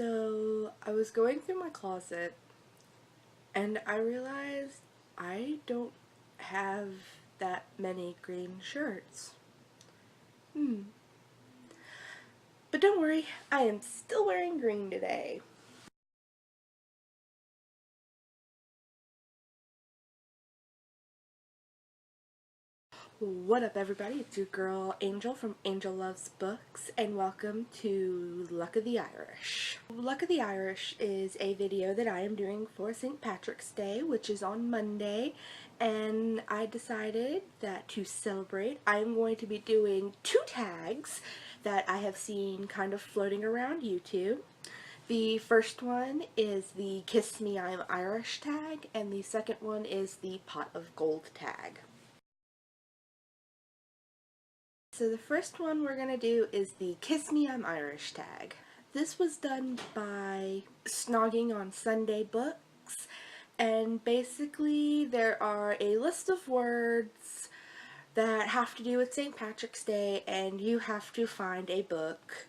So I was going through my closet and I realized I don't have that many green shirts. But don't worry, I am still wearing green today. What up everybody, it's your girl Angel from Angel Loves Books and welcome to Luck of the Irish. Luck of the Irish is a video that I am doing for St. Patrick's Day, which is on Monday, and I decided that to celebrate I am going to be doing two tags that I have seen kind of floating around YouTube. The first one is the Kiss Me I'm Irish tag and the second one is the Pot of Gold tag. So the first one we're going to do is the Kiss Me I'm Irish tag. This was done by Snogging on Sunday Books, and basically there are a list of words that have to do with St. Patrick's Day and you have to find a book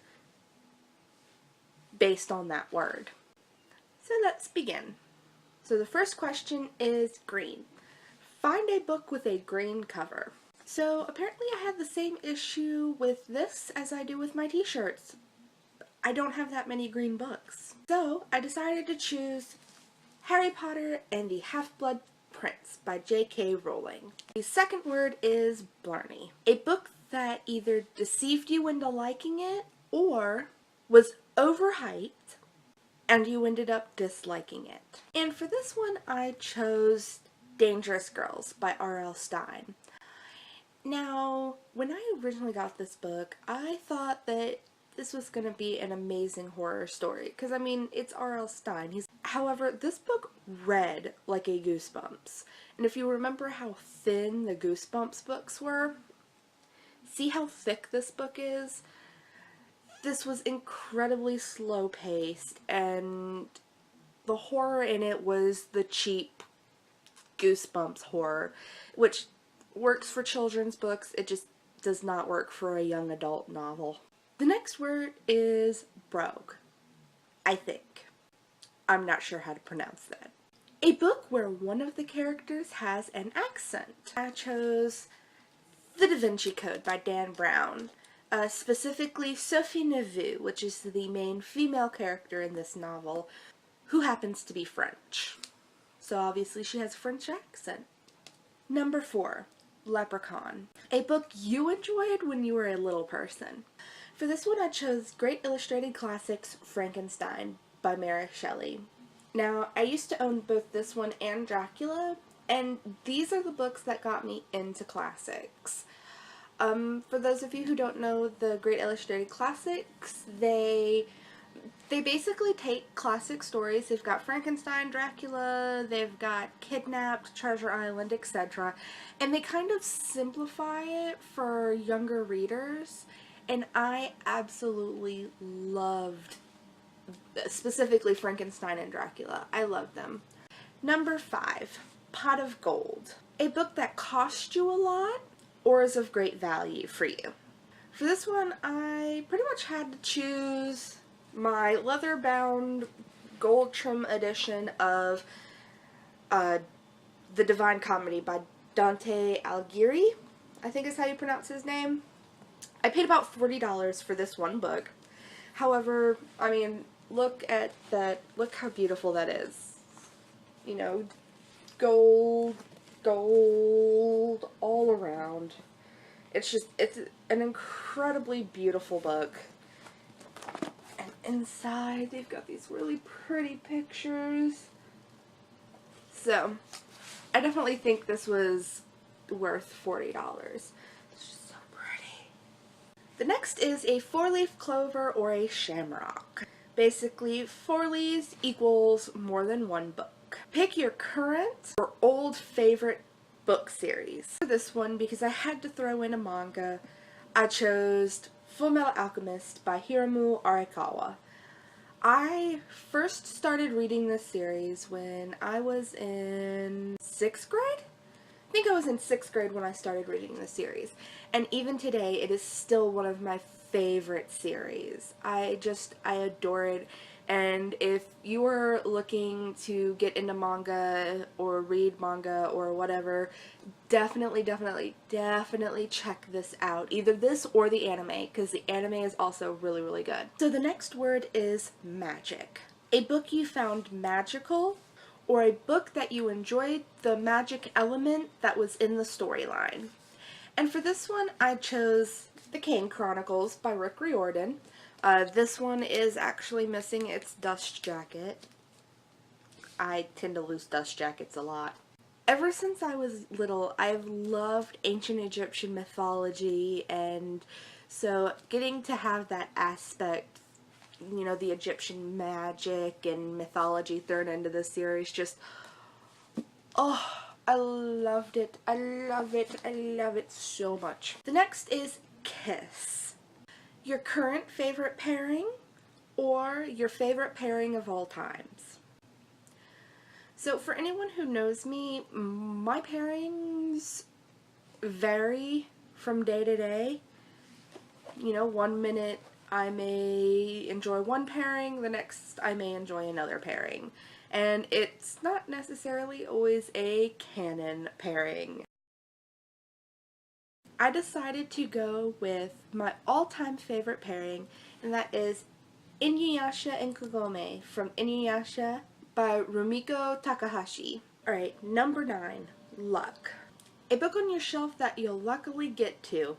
based on that word. So let's begin. So the first question is green. Find a book with a green cover. So apparently I have the same issue with this as I do with my t-shirts. I don't have that many green books. So I decided to choose Harry Potter and the Half-Blood Prince by J.K. Rowling. The second word is Blarney. A book that either deceived you into liking it or was overhyped and you ended up disliking it. And for this one I chose Dangerous Girls by R.L. Stine. Now, when I originally got this book, I thought that this was going to be an amazing horror story, because I mean, it's R.L. Stine. However, this book read like a Goosebumps, and if you remember how thin the Goosebumps books were, see how thick this book is? This was incredibly slow-paced, and the horror in it was the cheap Goosebumps horror, which works for children's books, it just does not work for a young adult novel. The next word is brogue, I think. I'm not sure how to pronounce that. A book where one of the characters has an accent. I chose The Da Vinci Code by Dan Brown, specifically Sophie Neveu, which is the main female character in this novel, who happens to be French. So obviously she has a French accent. Number 4. Leprechaun, a book you enjoyed when you were a little person. For this one I chose Great Illustrated Classics Frankenstein by Mary Shelley. Now, I used to own both this one and Dracula, and these are the books that got me into classics. For those of you who don't know the Great Illustrated Classics, they basically take classic stories. They've got Frankenstein, Dracula, they've got Kidnapped, Treasure Island, etc. And they kind of simplify it for younger readers. And I absolutely loved, specifically Frankenstein and Dracula. I loved them. Number 5, Pot of Gold. A book that cost you a lot or is of great value for you. For this one, I pretty much had to choose my leather-bound gold trim edition of The Divine Comedy by Dante Alighieri, I think is how you pronounce his name. I paid about $40 for this one book. However, I mean, look at that, look how beautiful that is. You know, gold all around. It's an incredibly beautiful book. Inside, they've got these really pretty pictures. So, I definitely think this was worth $40. It's just so pretty. The next is a 4-leaf clover or a shamrock. Basically, 4 leaves equals more than one book. Pick your current or old favorite book series. For this one, because I had to throw in a manga, I chose Fullmetal Alchemist by Hiromu Arakawa. I first started reading this series when I was in 6th grade? I think I was in 6th grade when I started reading this series. And even today, it is still one of my favorite series. I adore it. And if you are looking to get into manga or read manga or whatever, definitely check this out. Either this or the anime, because the anime is also really, really good. So the next word is magic. A book you found magical, or a book that you enjoyed the magic element that was in the storyline. And for this one, I chose The Kane Chronicles by Rick Riordan. This one is actually missing its dust jacket. I tend to lose dust jackets a lot. Ever since I was little, I've loved ancient Egyptian mythology, and so getting to have that aspect, you know, the Egyptian magic and mythology thrown into this series, just, oh, I loved it. I love it. I love it so much. The next is Kiss. Your current favorite pairing or your favorite pairing of all times. So for anyone who knows me, my pairings vary from day to day. You know, one minute I may enjoy one pairing, the next I may enjoy another pairing. And it's not necessarily always a canon pairing. I decided to go with my all-time favorite pairing, and that is Inuyasha and Kagome from Inuyasha by Rumiko Takahashi. Alright, number 9, Luck. A book on your shelf that you'll luckily get to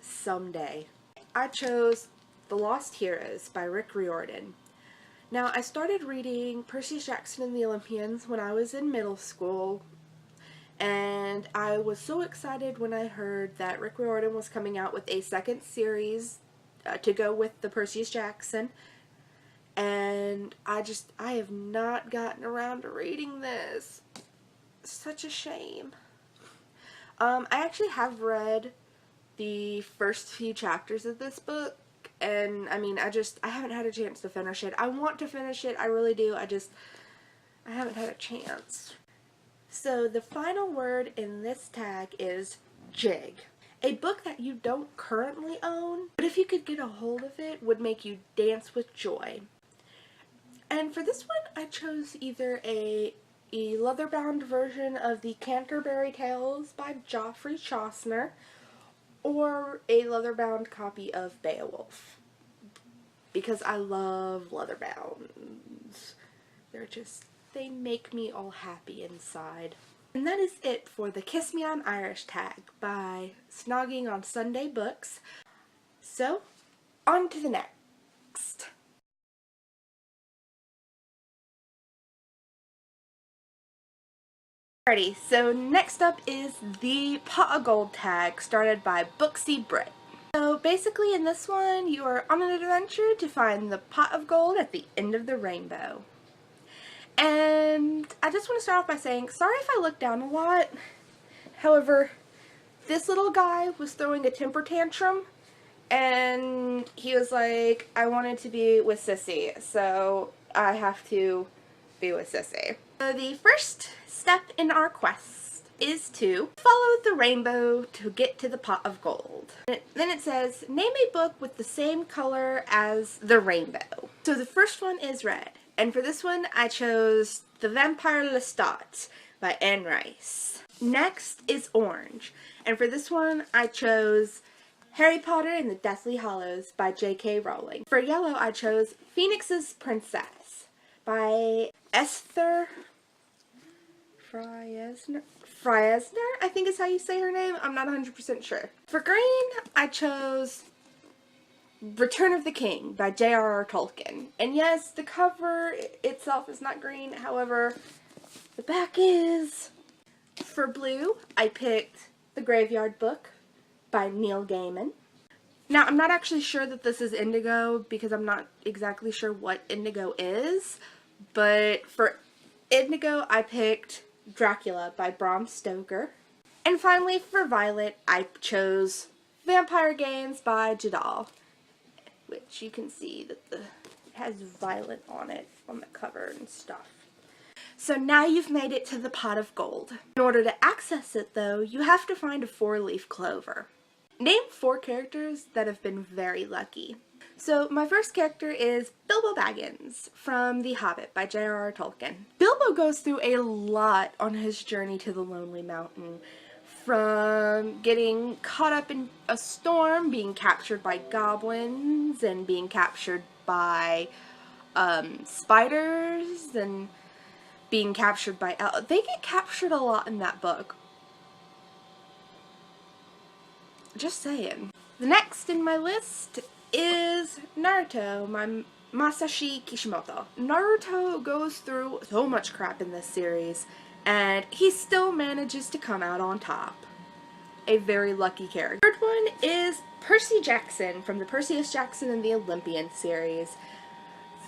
someday. I chose The Lost Heroes by Rick Riordan. Now, I started reading Percy Jackson and the Olympians when I was in middle school, and I was so excited when I heard that Rick Riordan was coming out with a second series to go with the Percy Jackson, and I have not gotten around to reading this. Such a shame. I actually have read the first few chapters of this book, and I mean, I haven't had a chance to finish it. I want to finish it, I really do, I haven't had a chance. So the final word in this tag is Jig. A book that you don't currently own, but if you could get a hold of it, would make you dance with joy. And for this one, I chose either a leather-bound version of the Canterbury Tales by Geoffrey Chaucer, or a leather-bound copy of Beowulf, because I love leather-bounds. They make me all happy inside. And that is it for the Kiss Me I'm Irish tag by Snogging on Sunday Books. So, on to the next. Alrighty, so next up is the Pot of Gold tag started by BooksyBritt. So basically in this one, you are on an adventure to find the pot of gold at the end of the rainbow. And I just want to start off by saying, sorry if I look down a lot. However, this little guy was throwing a temper tantrum, and he was like, I wanted to be with Sissy, so I have to be with Sissy. So the first step in our quest is to follow the rainbow to get to the pot of gold. Then it says, name a book with the same color as the rainbow. So the first one is red. And for this one, I chose The Vampire Lestat by Anne Rice. Next is orange. And for this one, I chose Harry Potter and the Deathly Hallows by J.K. Rowling. For yellow, I chose Phoenix's Princess by Esther Friesner, I think is how you say her name. I'm not 100% sure. For green, I chose Return of the King by J.R.R. Tolkien. And yes, the cover itself is not green, however, the back is. For blue, I picked The Graveyard Book by Neil Gaiman. Now, I'm not actually sure that this is indigo because I'm not exactly sure what indigo is, but for indigo, I picked Dracula by Bram Stoker. And finally, for violet, I chose Vampire Games by Jadal, which you can see that it has violet on it on the cover and stuff. So now you've made it to the pot of gold. In order to access it though, you have to find a 4-leaf clover. Name 4 characters that have been very lucky. So my first character is Bilbo Baggins from The Hobbit by J.R.R. Tolkien. Bilbo goes through a lot on his journey to the Lonely Mountain. From getting caught up in a storm, being captured by goblins, and being captured by spiders, and being captured by they get captured a lot in that book. Just saying. The next in my list is Naruto, my Masashi Kishimoto. Naruto goes through so much crap in this series, and he still manages to come out on top. A very lucky character. Third one is Percy Jackson from the Perseus Jackson and the Olympian series.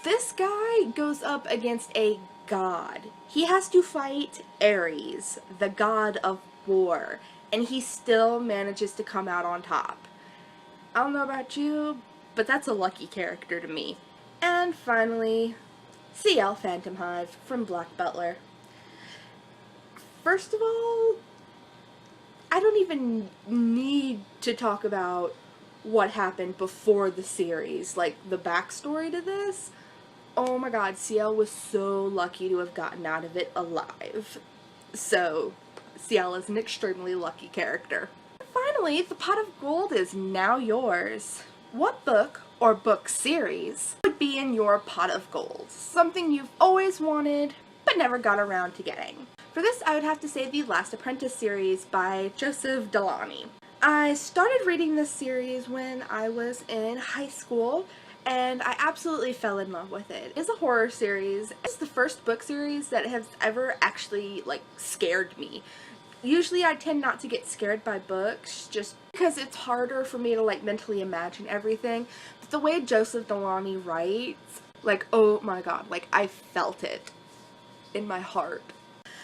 This guy goes up against a god. He has to fight Ares, the god of war, and he still manages to come out on top. I don't know about you, but that's a lucky character to me. And finally, CL Phantom Hive from Black Butler. First of all, I don't even need to talk about what happened before the series, like the backstory to this. Oh my god, CL was so lucky to have gotten out of it alive. So, CL is an extremely lucky character. Finally, the pot of gold is now yours. What book or book series would be in your pot of gold? Something you've always wanted but never got around to getting. For this, I would have to say The Last Apprentice series by Joseph Delany. I started reading this series when I was in high school, and I absolutely fell in love with it. It's a horror series. It's the first book series that has ever actually, like, scared me. Usually I tend not to get scared by books just because it's harder for me to, like, mentally imagine everything. But the way Joseph Delany writes, like, oh my god, like, I felt it in my heart.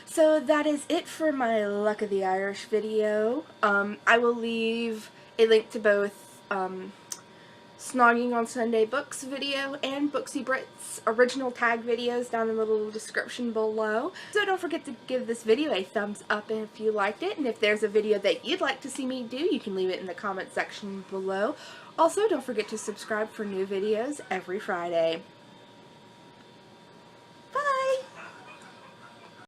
So that is it for my Luck of the Irish video. I will leave a link to both Snogging on Sunday Books video and BooksyBritt's original tag videos down in the little description below. So don't forget to give this video a thumbs up if you liked it, and if there's a video that you'd like to see me do, you can leave it in the comment section below. Also, don't forget to subscribe for new videos every Friday.